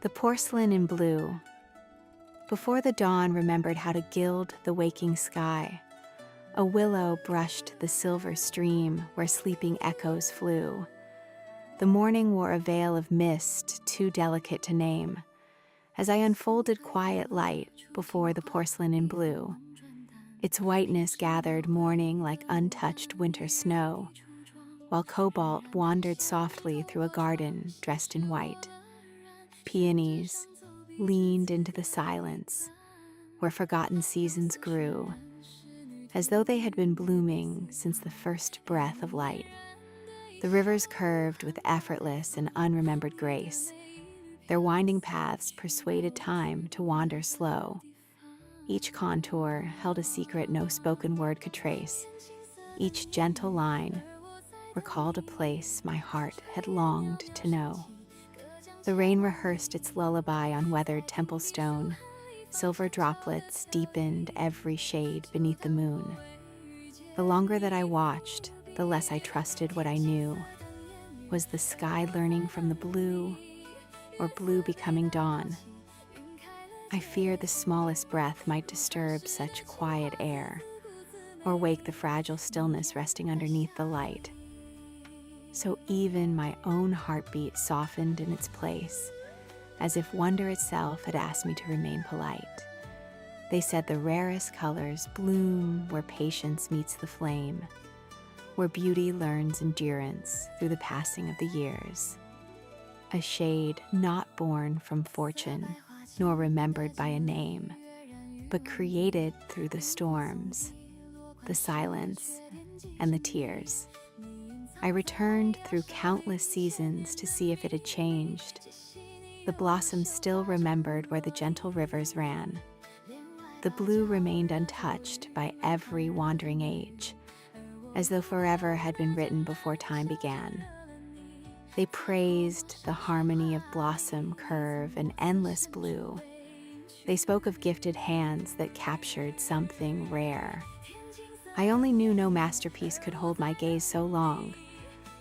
The porcelain in blue. Before the dawn remembered how to gild the waking sky, a willow brushed the silver stream where sleeping echoes flew. The morning wore a veil of mist too delicate to name, as I unfolded quiet light before the porcelain in blue. Its whiteness gathered morning like untouched winter snow, while cobalt wandered softly through a garden dressed in white. Peonies leaned into the silence where forgotten seasons grew, as though they had been blooming since the first breath of light. The rivers curved with effortless and unremembered grace. Their winding paths persuaded time to wander slow. Each contour held a secret no spoken word could trace. Each gentle line recalled a place my heart had longed to know. The rain rehearsed its lullaby on weathered temple stone. Silver droplets deepened every shade beneath the moon. The longer that I watched, the less I trusted what I knew. Was the sky learning from the blue, or blue becoming dawn? I feared the smallest breath might disturb such quiet air, or wake the fragile stillness resting underneath the light. So even my own heartbeat softened in its place, as if wonder itself had asked me to remain polite. They said the rarest colors bloom where patience meets the flame, where beauty learns endurance through the passing of the years. A shade not born from fortune, nor remembered by a name, but created through the storms, the silence, and the tears. I returned through countless seasons to see if it had changed. The blossoms still remembered where the gentle rivers ran. The blue remained untouched by every wandering age, as though forever had been written before time began. They praised the harmony of blossom, curve, and endless blue. They spoke of gifted hands that captured something rare. I only knew no masterpiece could hold my gaze so long,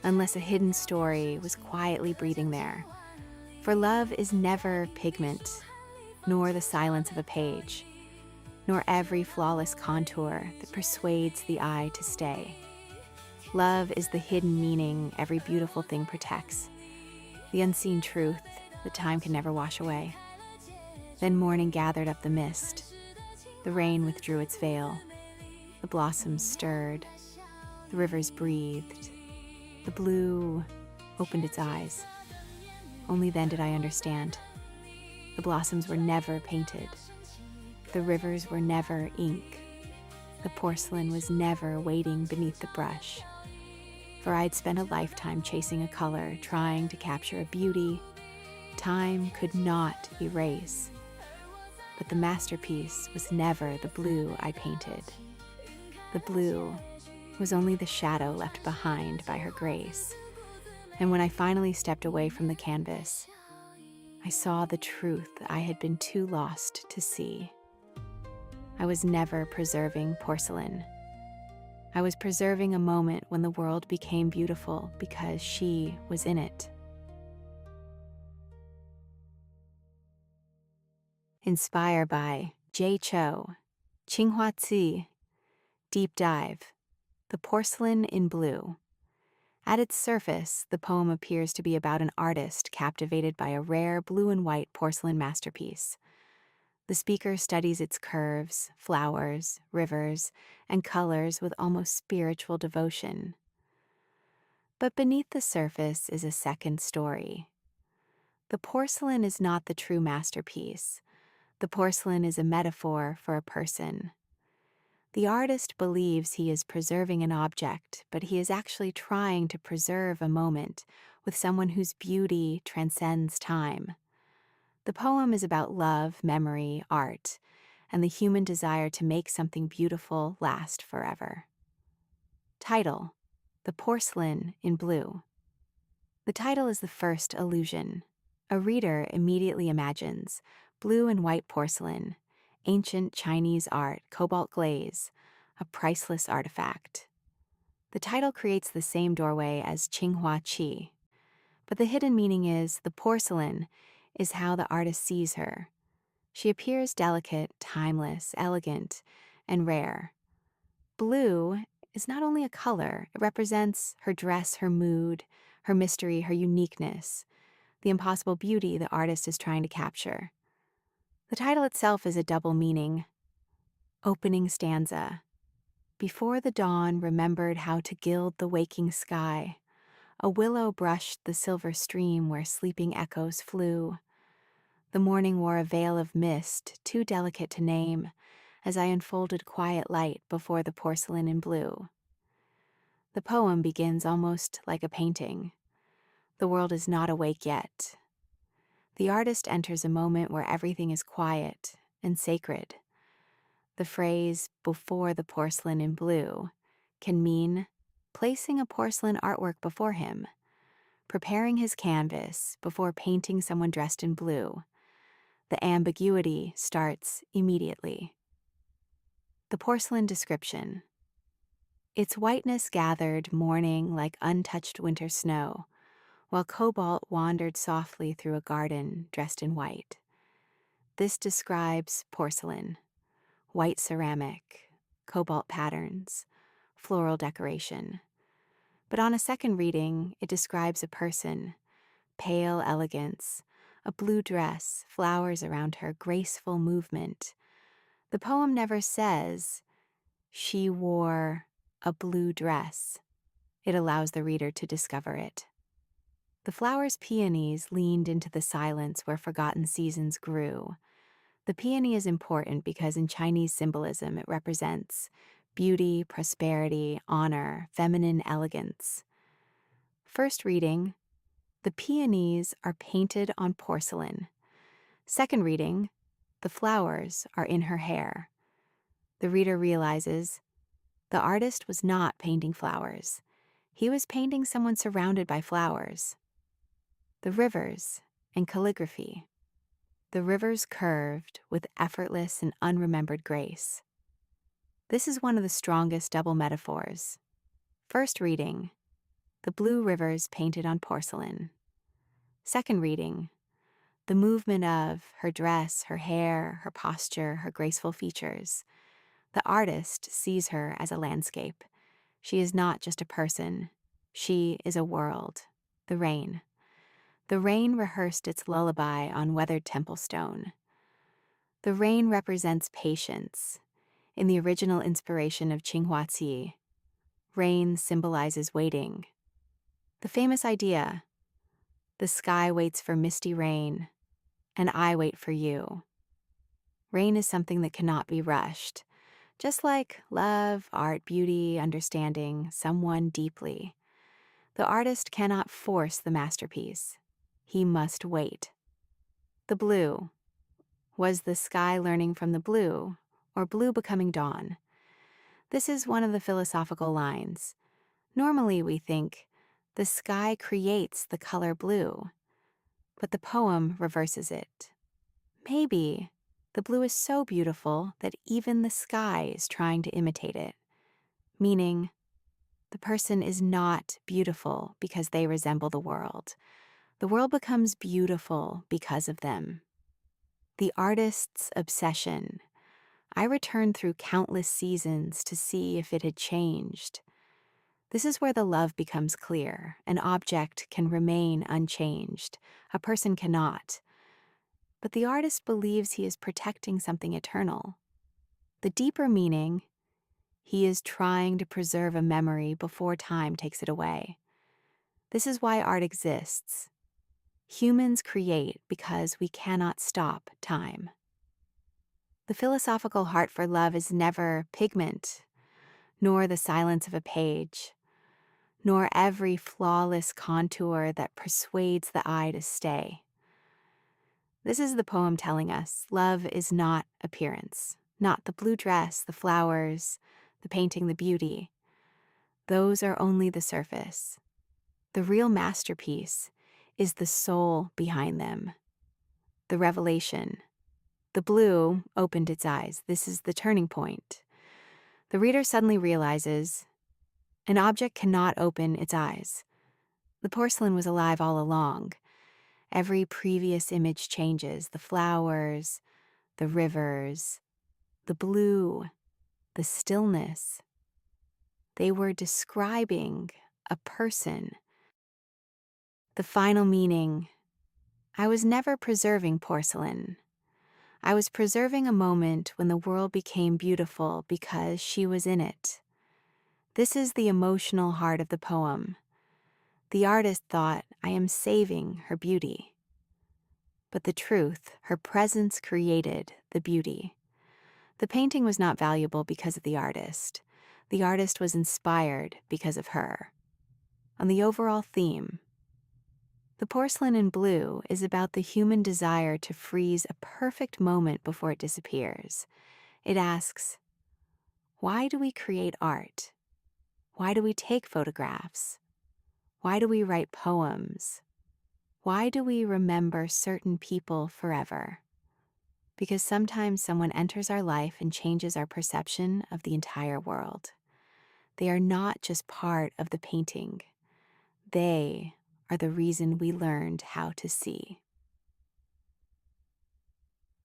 unless a hidden story was quietly breathing there. For love is never pigment, nor the silence of a page, nor every flawless contour that persuades the eye to stay. Love is the hidden meaning every beautiful thing protects, the unseen truth that time can never wash away. Then morning gathered up the mist. The rain withdrew its veil. The blossoms stirred. The rivers breathed. The blue opened its eyes. Only then did I understand. The blossoms were never painted. The rivers were never ink. The porcelain was never waiting beneath the brush. For I'd spent a lifetime chasing a color, trying to capture a beauty time could not erase. But the masterpiece was never the blue I painted. The blue was only the shadow left behind by her grace. And when I finally stepped away from the canvas, I saw the truth I had been too lost to see. I was never preserving porcelain. I was preserving a moment when the world became beautiful because she was in it. Inspired by Jay Cho, Qinghua Ci, Deep Dive, The Porcelain in Blue. At its surface, the poem appears to be about an artist captivated by a rare blue and white porcelain masterpiece. The speaker studies its curves, flowers, rivers, and colors with almost spiritual devotion. But beneath the surface is a second story. The porcelain is not the true masterpiece. The porcelain is a metaphor for a person. The artist believes he is preserving an object, but he is actually trying to preserve a moment with someone whose beauty transcends time. The poem is about love, memory, art, and the human desire to make something beautiful last forever. Title: The Porcelain in Blue. The title is the first illusion. A reader immediately imagines blue and white porcelain, ancient Chinese art, cobalt glaze, a priceless artifact. The title creates the same doorway as Qinghua Qi, but the hidden meaning is the porcelain is how the artist sees her. She appears delicate, timeless, elegant, and rare. Blue is not only a color, it represents her dress, her mood, her mystery, her uniqueness, the impossible beauty the artist is trying to capture. The title itself is a double meaning. Opening stanza. Before the dawn remembered how to gild the waking sky, a willow brushed the silver stream where sleeping echoes flew. The morning wore a veil of mist, too delicate to name, as I unfolded quiet light before the porcelain in blue. The poem begins almost like a painting. The world is not awake yet. The artist enters a moment where everything is quiet and sacred. The phrase, before the porcelain in blue, can mean placing a porcelain artwork before him, preparing his canvas before painting someone dressed in blue. The ambiguity starts immediately. The porcelain description. Its whiteness gathered morning like untouched winter snow, while cobalt wandered softly through a garden dressed in white. This describes porcelain, white ceramic, cobalt patterns, floral decoration. But on a second reading, it describes a person, pale elegance, a blue dress, flowers around her, graceful movement. The poem never says she wore a blue dress. It allows the reader to discover it. The flower's peonies leaned into the silence where forgotten seasons grew. The peony is important because in Chinese symbolism it represents beauty, prosperity, honor, feminine elegance. First reading, the peonies are painted on porcelain. Second reading, the flowers are in her hair. The reader realizes the artist was not painting flowers. He was painting someone surrounded by flowers. The rivers and calligraphy. The rivers curved with effortless and unremembered grace. This is one of the strongest double metaphors. First reading, the blue rivers painted on porcelain. Second reading, the movement of her dress, her hair, her posture, her graceful features. The artist sees her as a landscape. She is not just a person. She is a world. The rain. The rain rehearsed its lullaby on weathered temple stone. The rain represents patience. In the original inspiration of Qinghua, rain symbolizes waiting. The famous idea, the sky waits for misty rain, and I wait for you. Rain is something that cannot be rushed, just like love, art, beauty, understanding someone deeply. The artist cannot force the masterpiece. He must wait. The blue. Was the sky learning from the blue, or blue becoming dawn? This is one of the philosophical lines. Normally we think, the sky creates the color blue, but the poem reverses it. Maybe the blue is so beautiful that even the sky is trying to imitate it, meaning the person is not beautiful because they resemble the world. The world becomes beautiful because of them. The artist's obsession. I returned through countless seasons to see if it had changed. This is where the love becomes clear. An object can remain unchanged. A person cannot. But the artist believes he is protecting something eternal. The deeper meaning, he is trying to preserve a memory before time takes it away. This is why art exists. Humans create because we cannot stop time. The philosophical heart for love is never pigment, nor the silence of a page, nor every flawless contour that persuades the eye to stay. This is the poem telling us love is not appearance, not the blue dress, the flowers, the painting, the beauty. Those are only the surface. The real masterpiece is the soul behind them, the revelation. The blue opened its eyes. This is the turning point. The reader suddenly realizes an object cannot open its eyes. The porcelain was alive all along, Every previous image changes: the flowers, the rivers, the blue, the stillness. They were describing a person. The final meaning: I was never preserving porcelain. I was preserving a moment when the world became beautiful because she was in it. This is the emotional heart of the poem. The artist thought, I am saving her beauty. But the truth, her presence created the beauty. The painting was not valuable because of the artist. The artist was inspired because of her. On the overall theme, The Porcelain in Blue is about the human desire to freeze a perfect moment before it disappears. It asks, why do we create art? Why do we take photographs? Why do we write poems? Why do we remember certain people forever? Because sometimes someone enters our life and changes our perception of the entire world. They are not just part of the painting. They are the reason we learned how to see.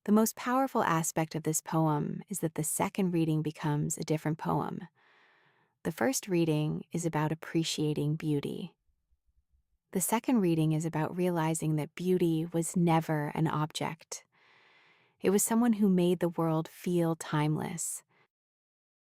The most powerful aspect of this poem is that the second reading becomes a different poem. The first reading is about appreciating beauty. The second reading is about realizing that beauty was never an object. It was someone who made the world feel timeless.